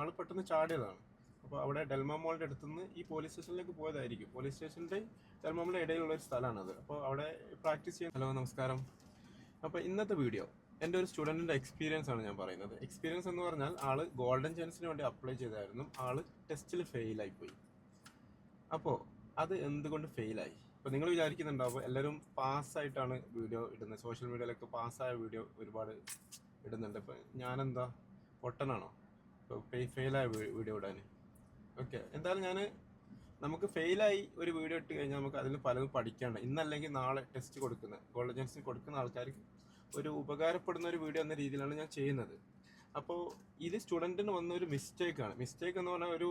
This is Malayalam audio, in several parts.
ആൾ പെട്ടെന്ന് ചാടിയതാണ്. അപ്പോൾ അവിടെ ഡെൽമ മോളിൻ്റെ അടുത്തുനിന്ന് ഈ പോലീസ് സ്റ്റേഷനിലേക്ക് പോയതായിരിക്കും. പോലീസ് സ്റ്റേഷൻ്റെ ഡെൽമ മോളിൻ്റെ ഇടയിലുള്ള ഒരു സ്ഥലമാണത്. അപ്പോൾ അവിടെ പ്രാക്ടീസ് ചെയ്യാൻ. ഹലോ, നമസ്കാരം. അപ്പോൾ ഇന്നത്തെ വീഡിയോ എൻ്റെ ഒരു സ്റ്റുഡൻറ്റിൻ്റെ എക്സ്പീരിയൻസ് ആണ് ഞാൻ പറയുന്നത്. എക്സ്പീരിയൻസ് എന്ന് പറഞ്ഞാൽ ആള് ഗോൾഡൻ ചാൻസിന് വേണ്ടി അപ്ലൈ ചെയ്തായിരുന്നു. ആള് ടെസ്റ്റിൽ ഫെയിലായിപ്പോയി. അപ്പോൾ അത് എന്തുകൊണ്ട് ഫെയിലായി? ഇപ്പോൾ നിങ്ങൾ വിചാരിക്കുന്നുണ്ടാവും എല്ലാവരും പാസ്സായിട്ടാണ് വീഡിയോ ഇടുന്നത്. സോഷ്യൽ മീഡിയയിലൊക്കെ പാസ്സായ വീഡിയോ ഒരുപാട് ഇടുന്നുണ്ട്. ഇപ്പോൾ ഞാനെന്താ പൊട്ടനാണോ ഇപ്പോൾ ഫെയിലായ വീഡിയോ ഇടാൻ? ഓക്കെ, എന്തായാലും നമുക്ക് ഫെയിലായി ഒരു വീഡിയോ ഇട്ട് കഴിഞ്ഞാൽ നമുക്ക് അതിൽ പലതും പഠിക്കാണ്ട്, ഇന്നല്ലെങ്കിൽ നാളെ ടെസ്റ്റ് കൊടുക്കുന്ന ഗോൾഡൻ ചാൻസിന് കൊടുക്കുന്ന ആൾക്കാർക്ക് ഒരു ഉപകാരപ്പെടുന്ന ഒരു വീഡിയോ എന്ന രീതിയിലാണ് ഞാൻ ചെയ്യുന്നത്. അപ്പോൾ ഇത് സ്റ്റുഡൻറ്റിന് വന്ന ഒരു മിസ്റ്റേക്കാണ്. മിസ്റ്റേക്ക് എന്ന് പറഞ്ഞാൽ ഒരു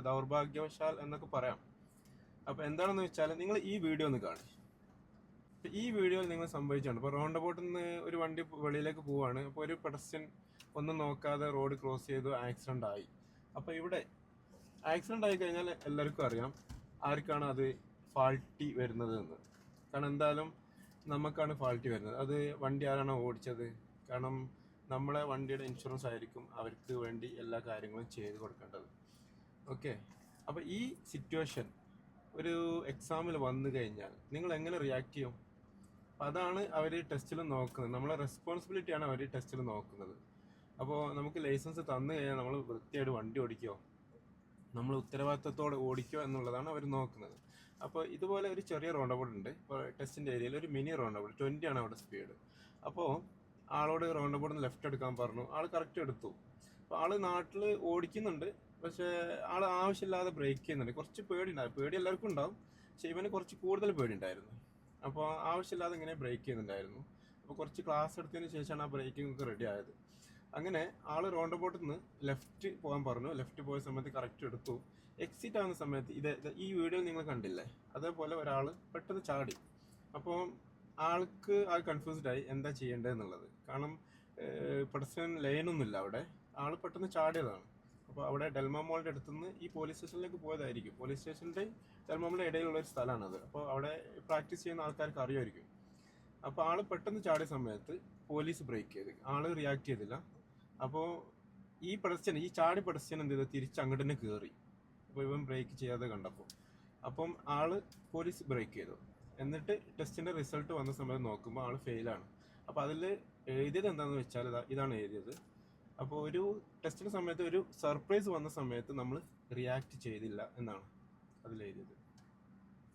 ദൗർഭാഗ്യവശാൽ എന്നൊക്കെ പറയാം. അപ്പോൾ എന്താണെന്ന് വെച്ചാൽ നിങ്ങൾ ഈ വീഡിയോ ഒന്ന് കാണും. ഈ വീഡിയോയിൽ നിങ്ങൾ സംഭവിച്ചാണ്, ഇപ്പോൾ റൗണ്ട് അബൌട്ടിൽ നിന്ന് ഒരു വണ്ടി വെളിയിലേക്ക് പോവുകയാണ്. അപ്പോൾ ഒരു പെഡസ്ട്രിയൻ ഒന്നും നോക്കാതെ റോഡ് ക്രോസ് ചെയ്തു, ആക്സിഡൻ്റ് ആയി. അപ്പോൾ ഇവിടെ ആക്സിഡൻ്റ് ആയി കഴിഞ്ഞാൽ എല്ലാവർക്കും അറിയാം ആർക്കാണ് അത് ഫാൾട്ടി വരുന്നത് എന്ന്. കാരണം എന്തായാലും നമുക്കാണ് ഫാൾട്ടി വരുന്നത്. അത് വണ്ടി ആരാണോ ഓടിച്ചത്, കാരണം നമ്മളെ വണ്ടിയുടെ ഇൻഷുറൻസ് ആയിരിക്കും അവർക്ക് വേണ്ടി എല്ലാ കാര്യങ്ങളും ചെയ്ത് കൊടുക്കേണ്ടത്. ഓക്കെ, അപ്പോൾ ഈ സിറ്റുവേഷൻ ഒരു എക്സാമിൽ വന്നു കഴിഞ്ഞാൽ നിങ്ങൾ എങ്ങനെ റിയാക്ട് ചെയ്യും? അപ്പോൾ അതാണ് അവർ ടെസ്റ്റിൽ നോക്കുന്നത്. നമ്മളെ റെസ്പോൺസിബിലിറ്റിയാണ് അവർ ടെസ്റ്റിൽ നോക്കുന്നത്. അപ്പോൾ നമുക്ക് ലൈസൻസ് തന്നു കഴിഞ്ഞാൽ നമ്മൾ വൃത്തിയായിട്ട് വണ്ടി ഓടിക്കുമോ, നമ്മൾ ഉത്തരവാദിത്തത്തോടെ ഓടിക്കുക എന്നുള്ളതാണ് അവർ നോക്കുന്നത്. അപ്പോൾ ഇതുപോലെ ഒരു ചെറിയ റൗണ്ട് അബൌട്ട് ഉണ്ട്. ഇപ്പോൾ ടെസ്റ്റിൻ്റെ ഏരിയയിൽ ഒരു മിനി റൗണ്ട് അബൌട്ട് 20 ആണ് അവിടെ സ്പീഡ്. അപ്പോൾ ആളോട് റൗണ്ട് അബൌട്ടിൽ നിന്ന് ലെഫ്റ്റ് എടുക്കാൻ പറഞ്ഞു. ആൾ കറക്റ്റ് എടുത്തു. അപ്പോൾ ആൾ നാട്ടിൽ ഓടിക്കുന്നുണ്ട്, പക്ഷേ ആൾ ആവശ്യമില്ലാതെ ബ്രേക്ക് ചെയ്യുന്നുണ്ട്. കുറച്ച് പേടിയുണ്ടാവും, പേടി എല്ലാവർക്കും ഉണ്ടാവും, പക്ഷേ ഇവന് കുറച്ച് കൂടുതൽ പേടി ഉണ്ടായിരുന്നു. അപ്പോൾ ആവശ്യമില്ലാതെ ഇങ്ങനെ ബ്രേക്ക് ചെയ്യുന്നുണ്ടായിരുന്നു. അപ്പോൾ കുറച്ച് ക്ലാസ് എടുത്തതിന് ശേഷമാണ് ആ ബ്രേക്കിംഗ് ഒക്കെ റെഡി ആയത്. അങ്ങനെ ആൾ റൗണ്ട് അബൌട്ടിൽ നിന്ന് ലെഫ്റ്റ് പോകാൻ പറഞ്ഞു. ലെഫ്റ്റ് പോയ സമയത്ത് കറക്റ്റ് എടുത്തു. എക്സിറ്റ് ആവുന്ന സമയത്ത് ഈ വീഡിയോ നിങ്ങൾ കണ്ടില്ലേ, അതേപോലെ ഒരാൾ പെട്ടെന്ന് ചാടി. അപ്പോൾ ആൾക്ക് കൺഫ്യൂസ്ഡ് ആയി എന്താ ചെയ്യേണ്ടതെന്നുള്ളത്. കാരണം പെഡസ്ട്രിയൻ ലൈനൊന്നുമില്ല അവിടെ. ആൾ പെട്ടെന്ന് ചാടിയതാണ്. അപ്പോൾ അവിടെ ഡെൽമ മോളിൻ്റെ അടുത്തുനിന്ന് ഈ പോലീസ് സ്റ്റേഷനിലേക്ക് പോയതായിരിക്കും. പോലീസ് സ്റ്റേഷൻ്റെ ഡെൽമ മോളിൻ്റെ ഇടയിലുള്ള ഒരു സ്ഥലമാണത്. അപ്പോൾ അവിടെ പ്രാക്ടീസ് ചെയ്യുന്ന ആൾക്കാർക്ക് അറിയുമായിരിക്കും. അപ്പോൾ ആൾ പെട്ടെന്ന് ചാടിയ സമയത്ത് പോലീസ് ബ്രേക്ക് ചെയ്ത്, ആൾ റിയാക്ട് ചെയ്തില്ല. അപ്പോൾ ഈ ചാടി പെഡസ്ട്രിയൻ എന്ത് ചെയ്ത് തിരിച്ച് അങ്ങോട്ട് തന്നെ കയറി. അപ്പോൾ ഇവൻ ബ്രേക്ക് ചെയ്യാതെ കണ്ടപ്പോൾ അപ്പം പോലീസ് ബ്രേക്ക് ചെയ്തു. എന്നിട്ട് ടെസ്റ്റിൻ്റെ റിസൾട്ട് വന്ന സമയത്ത് നോക്കുമ്പോൾ ആൾ ഫെയിലാണ്. അപ്പോൾ അതിൽ എഴുതിയത് എന്താണെന്ന് വെച്ചാൽ ഇതാണ് എഴുതിയത്. അപ്പോൾ ഒരു ടെസ്റ്റിൻ്റെ സമയത്ത് ഒരു സർപ്രൈസ് വന്ന സമയത്ത് നമ്മൾ റിയാക്ട് ചെയ്തില്ല എന്നാണ് അതിൽ എഴുതിയത്.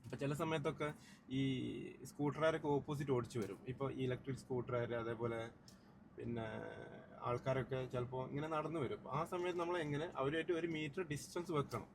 അപ്പോൾ ചില സമയത്തൊക്കെ ഈ സ്കൂട്ടറുകാരൊക്കെ ഓപ്പോസിറ്റ് ഓടിച്ചു വരും. ഇപ്പോൾ ഇലക്ട്രിക് സ്കൂട്ടറുകാർ, അതേപോലെ പിന്നെ ആൾക്കാരൊക്കെ ചിലപ്പോൾ ഇങ്ങനെ നടന്നു വരും. ആ സമയത്ത് നമ്മൾ എങ്ങനെ അവരുമായിട്ട് 1 മീറ്റർ ഡിസ്റ്റൻസ് വെക്കണം.